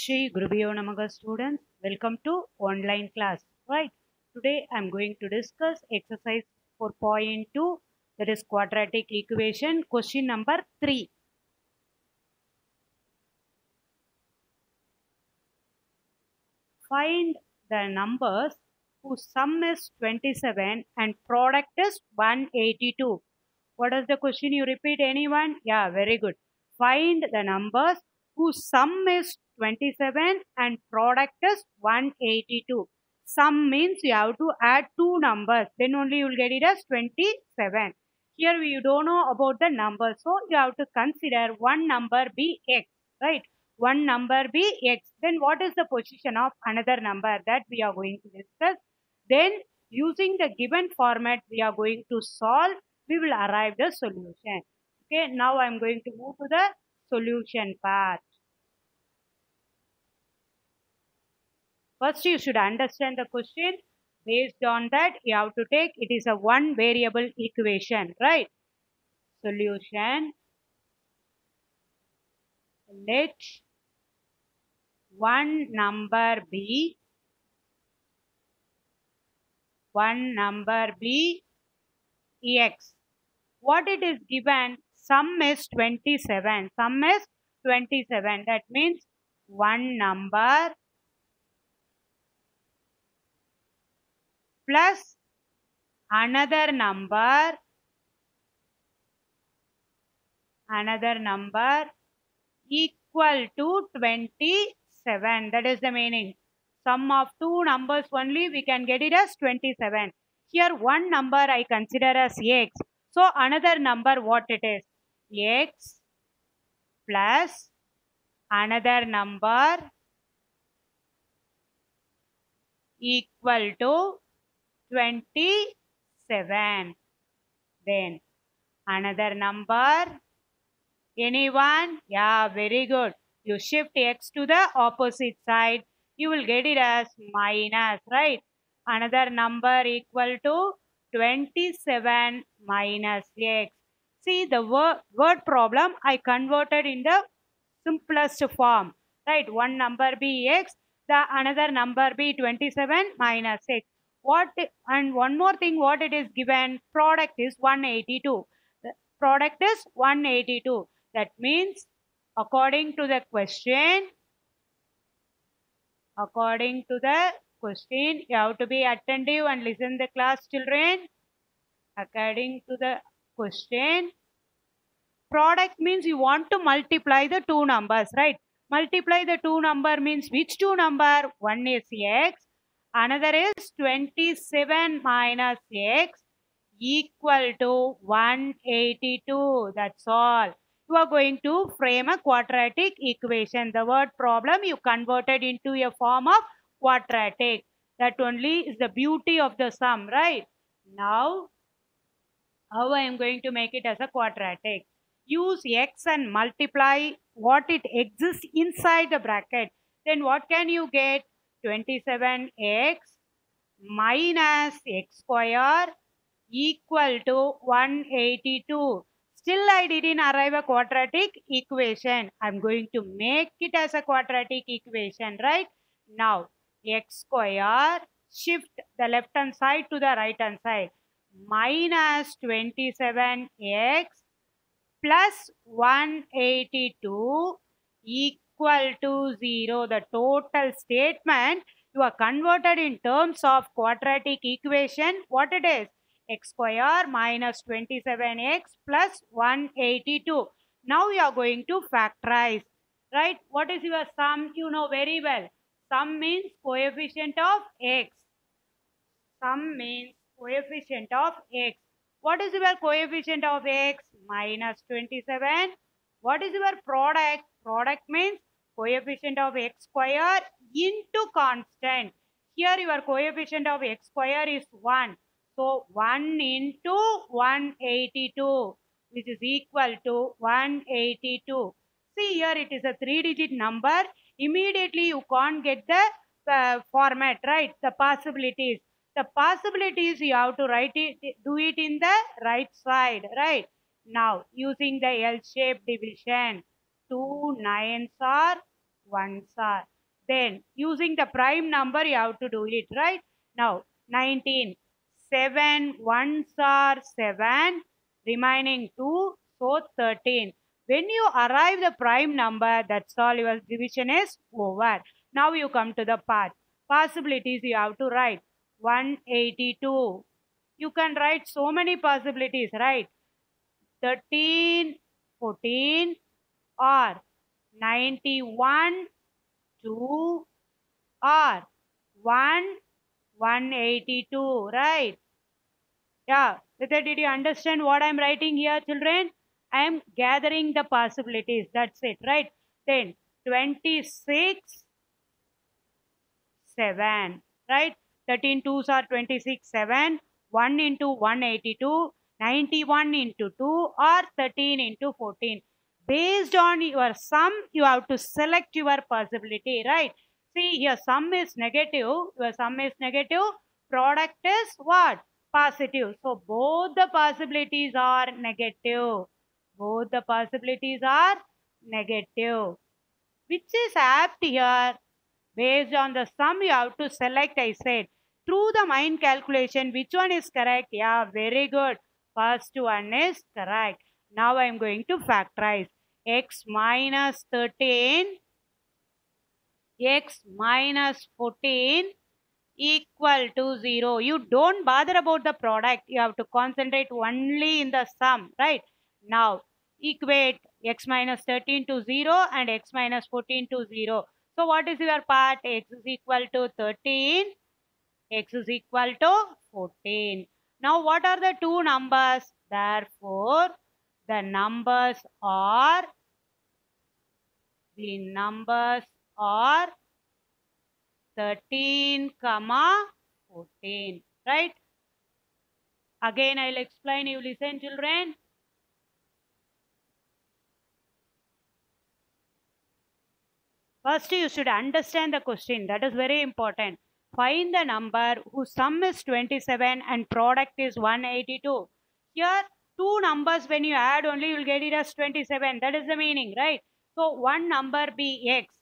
Shri Gurubhyo Namaha students, welcome to online class. Right, today I am going to discuss exercise 4.2, that is quadratic equation, question number 3. Find the numbers whose sum is 27 and product is 182. What is the question? You repeat, anyone? Yeah, very good. Find the numbers whose sum is 27 and product is 182. Sum means you have to add two numbers, then only you will get it as 27. Here you don't know about the number, so you have to consider one number be x, right? One number be x. Then what is the position of another number, that we are going to discuss. Then using the given format we are going to solve, we will arrive the solution. Okay, now I am going to move to the solution part. First, you should understand the question. Based on that, you have to take, it is a one variable equation, right? Solution. Let one number be x. What it is given? Sum is 27. Sum is 27. That means one number plus another number equal to 27. That is the meaning. Sum of two numbers only, we can get it as 27. Here one number I consider as x. So another number, what it is? X plus another number equal to 27. Then another number. Anyone? Yeah, very good. You shift x to the opposite side, you will get it as minus, right? Another number equal to 27 minus x. See, the word problem I converted in the simplest form, right? One number be x, the another number be 27 minus x. What, and one more thing, what it is given? Product is 182. The product is 182. That means according to the question, you have to be attentive and listen the class, children. According to the question, product means you want to multiply the two numbers, right? Multiply the two number means which two number? One is x, another is 27 minus x equal to 182. That's all. You are going to frame a quadratic equation. The word problem you converted into a form of quadratic. That only is the beauty of the sum, right? Now, how I am going to make it as a quadratic? Use x and multiply what it exists inside the bracket. Then what can you get? 27x minus x square equal to 182. Still I didn't arrive a quadratic equation. I'm going to make it as a quadratic equation, right? Now, x square, shift the left hand side to the right hand side. Minus 27x plus 182 equal to 0. The total statement you are converted in terms of quadratic equation. What it is? X square minus 27x plus 182. Now you are going to factorize, right? What is your sum? You know very well. Sum means coefficient of x. Sum means coefficient of x. What is your coefficient of x? Minus 27. What is your product? Product means coefficient of x square into constant. Here your coefficient of x square is 1. So 1 into 182, which is equal to 182. See, here it is a 3-digit number. Immediately you can't get the format, right? The possibilities. The possibilities you have to write it, do it in the right side, right? Now, using the L-shaped division, 2 9s are 1s are. Then using the prime number you have to do it, right? Now 19. 7 ones are 7, remaining 2, so 13. When you arrive the prime number, that's all, your division is over. Now you come to the part. Possibilities you have to write. 182. You can write so many possibilities, right? 13, 14, or 91, 2, or 1, 182, right? Yeah, whether did you understand what I'm writing here, children? I am gathering the possibilities. That's it, right? Then 26, 7, right? 13 twos are 26, 7. 1 into 182, 91 into 2, or 13 into 14. Based on your sum, you have to select your possibility, right? See, your sum is negative. Your sum is negative. Product is what? Positive. So both the possibilities are negative. Both the possibilities are negative. Which is apt here? Based on the sum, you have to select, I said. Through the mind calculation, which one is correct? Yeah, very good. First one is correct. Now I am going to factorize. X minus 13, x minus 14 equal to 0. You don't bother about the product. You have to concentrate only in the sum, right? Now, equate x minus 13 to 0 and x minus 14 to 0. So, what is your part? X is equal to 13, x is equal to 14. Now, what are the two numbers? Therefore, the numbers are, the numbers are 13, comma 14, right? Again, I'll explain. You listen, children. First, you should understand the question. That is very important. Find the number whose sum is 27 and product is 182. Here, two numbers, when you add only, you will get it as 27. That is the meaning, right? So, one number be x.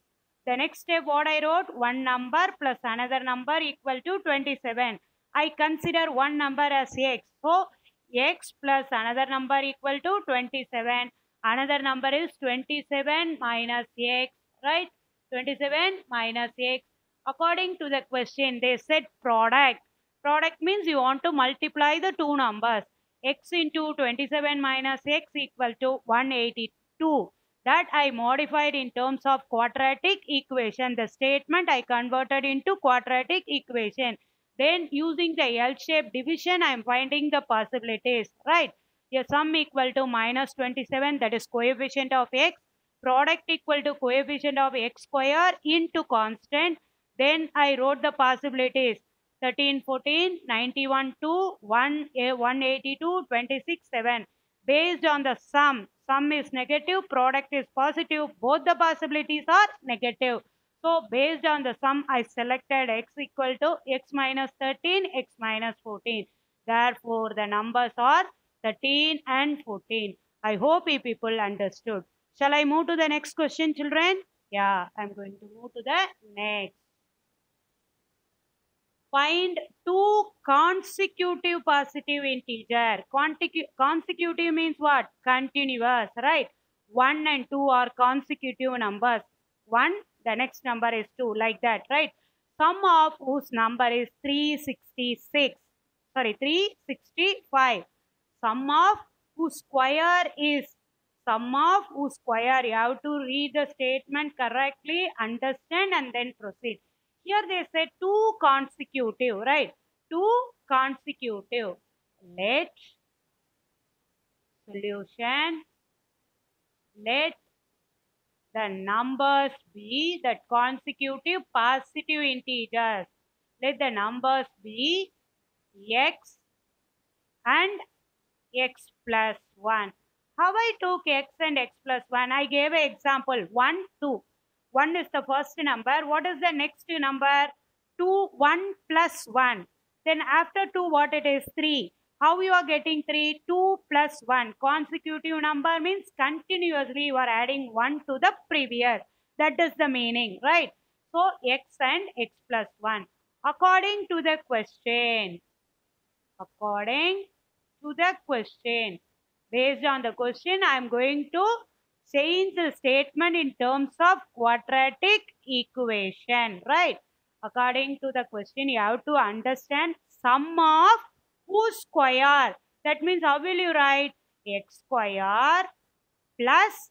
The next step, what I wrote, one number plus another number equal to 27. I consider one number as x. So, x plus another number equal to 27. Another number is 27 minus x, right? 27 minus x. According to the question, they said product. Product means you want to multiply the two numbers. X into 27 minus x equal to 182. That I modified in terms of quadratic equation. The statement I converted into quadratic equation. Then using the L-shaped division, I am finding the possibilities, right? A sum equal to minus 27, that is coefficient of x. Product equal to coefficient of x square into constant. Then I wrote the possibilities. 13, 14, 91, 2, 1, 182, 26, 7. Based on the sum is negative, product is positive, both the possibilities are negative. So based on the sum, I selected x equal to x minus 13, x minus 14. Therefore, the numbers are 13 and 14. I hope you people understood. Shall I move to the next question, children? Yeah, I'm going to move to the next. Find two consecutive positive integer. Consecutive means what? Continuous, right? 1 and 2 are consecutive numbers. 1, the next number is 2, like that, right? Sum of whose number is 365. Sum of whose square is, sum of whose square. You have to read the statement correctly, understand, and then proceed. Here they said two consecutive, right? Two consecutive. Let solution, let the numbers be that consecutive positive integers. Let the numbers be x and x plus 1. How I took x and x plus 1? I gave an example. 1, 2. 1 is the first number. What is the next number? 2, 1 plus 1. Then after 2, what it is? 3. How you are getting 3? 2 plus 1. Consecutive number means continuously you are adding 1 to the previous. That is the meaning, right? So x and x plus 1. According to the question, based on the question, I am going to change the statement in terms of quadratic equation, right? According to the question, you have to understand sum of whose square. That means how will you write? X square plus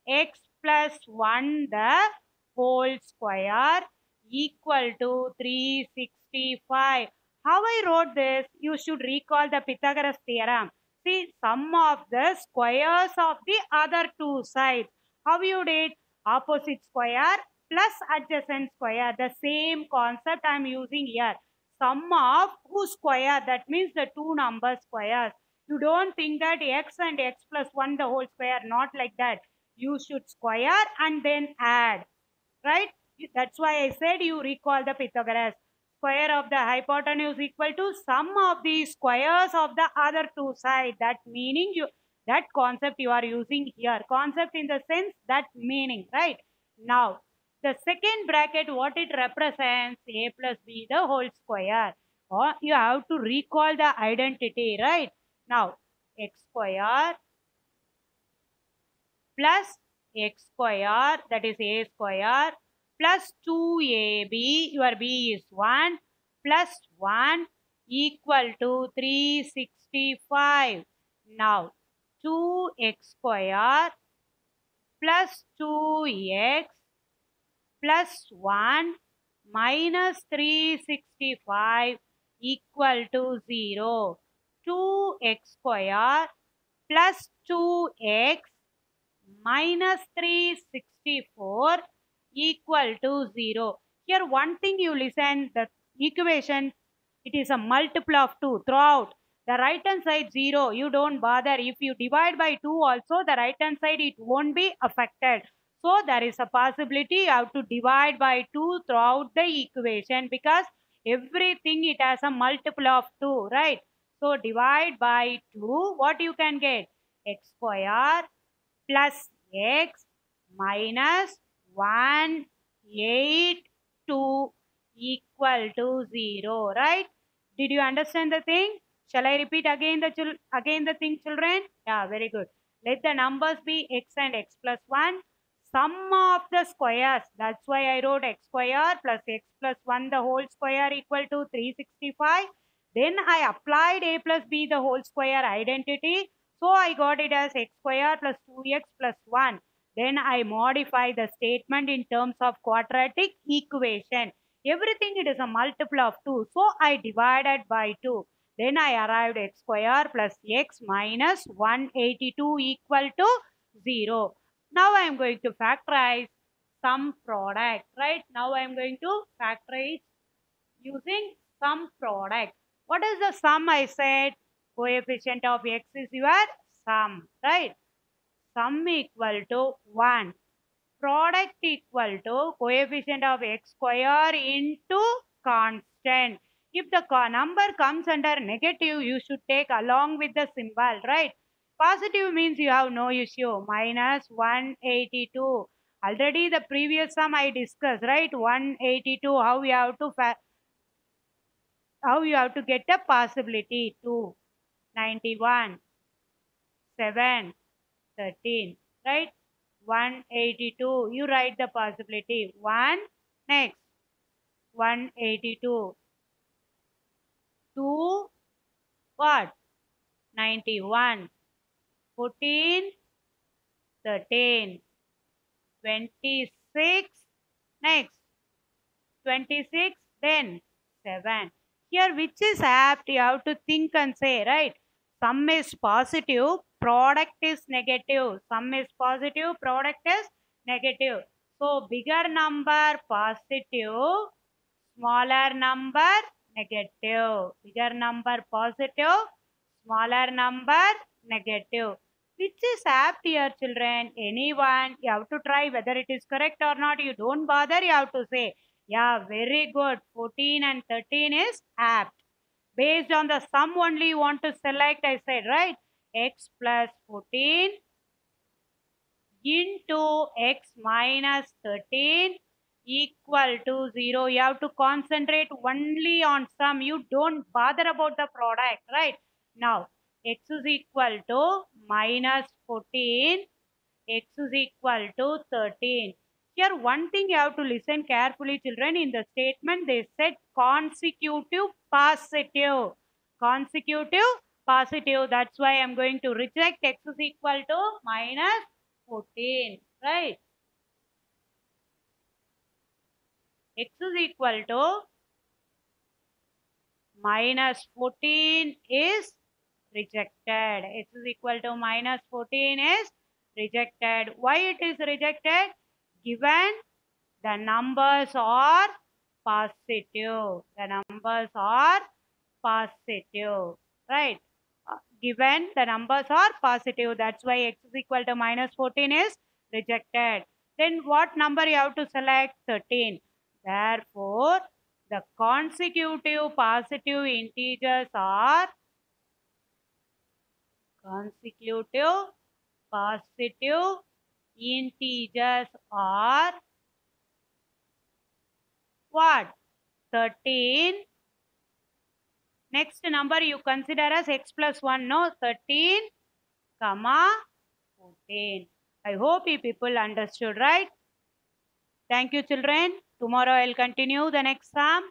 x plus 1 the whole square equal to 365. How I wrote this? You should recall the Pythagoras theorem. See, sum of the squares of the other two sides. How you did? Opposite square plus adjacent square. The same concept I am using here. Sum of whose square? That means the two number squares. You don't think that x and x plus 1 the whole square. Not like that. You should square and then add. Right? That's why I said you recall the Pythagoras. Square of the hypotenuse equal to sum of the squares of the other two sides. That meaning that concept you are using here. Concept in the sense that meaning. Right? Now, the second bracket, what it represents? A plus B the whole square. Or you have to recall the identity. Right? Now, x square plus x square, that is a square, plus 2ab, your b is 1, plus 1 equal to 365. Now, 2x square plus 2x plus 1 minus 365 equal to 0. 2x square plus 2x minus 364 equal to 0. Here one thing you listen, the equation, it is a multiple of 2 throughout. The right hand side 0, you don't bother. If you divide by 2 also, the right hand side it won't be affected. So there is a possibility you have to divide by 2 throughout the equation because everything it has a multiple of 2, right? So divide by 2, what you can get? X square plus x minus 182 equal to 0, right? Did you understand the thing? Shall I repeat again the thing, children? Yeah, very good. Let the numbers be x and x plus 1. Sum of the squares. That's why I wrote x square plus x plus 1 the whole square equal to 365. Then I applied a plus b the whole square identity. So I got it as x square plus 2x plus 1. Then I modify the statement in terms of quadratic equation. Everything it is a multiple of 2. So I divided by 2. Then I arrived x square plus x minus 182 equal to 0. Now I am going to factorize sum product. Right? Now I am going to factorize using sum product. What is the sum I said? Coefficient of x is your sum, right? Sum equal to 1. Product equal to coefficient of x square into constant. If the number comes under negative, you should take along with the symbol, right? Positive means you have no issue. Minus 182. Already the previous sum I discussed, right? 182, how you have to get a possibility. 2, 91, 7, 13, right? 182, you write the possibility. 1, next, 182, 2, what? 91, 14, 13, 26, next, 26, then 7. Here, which is apt? You have to think and say, right? Sum is positive, product is negative. Sum is positive, product is negative. So, bigger number positive, smaller number negative. Bigger number positive, smaller number negative. Which is apt here, children? Anyone? You have to try whether it is correct or not. You don't bother, you have to say. Yeah, very good. 14 and 13 is apt. Based on the sum only you want to select, I said, right? X plus 14 into x minus 13 equal to 0. You have to concentrate only on sum. You don't bother about the product, right? Now, x is equal to minus 14. X is equal to 13. Here, one thing you have to listen carefully, children. In the statement, they said consecutive positive. Consecutive positive. That's why I'm going to reject x is equal to minus 14. Right? X is equal to minus 14 is rejected. X is equal to minus 14 is rejected. Why it is rejected? Given the numbers are positive. The numbers are positive. Right? Given the numbers are positive. That's why x is equal to minus 14 is rejected. Then what number you have to select? 13. Therefore, the consecutive positive integers are consecutive positive integers are what? 13. Next number you consider as x plus 1, no? 13, comma, 14. I hope you people understood, right? Thank you, children. Tomorrow I'll continue the next sum.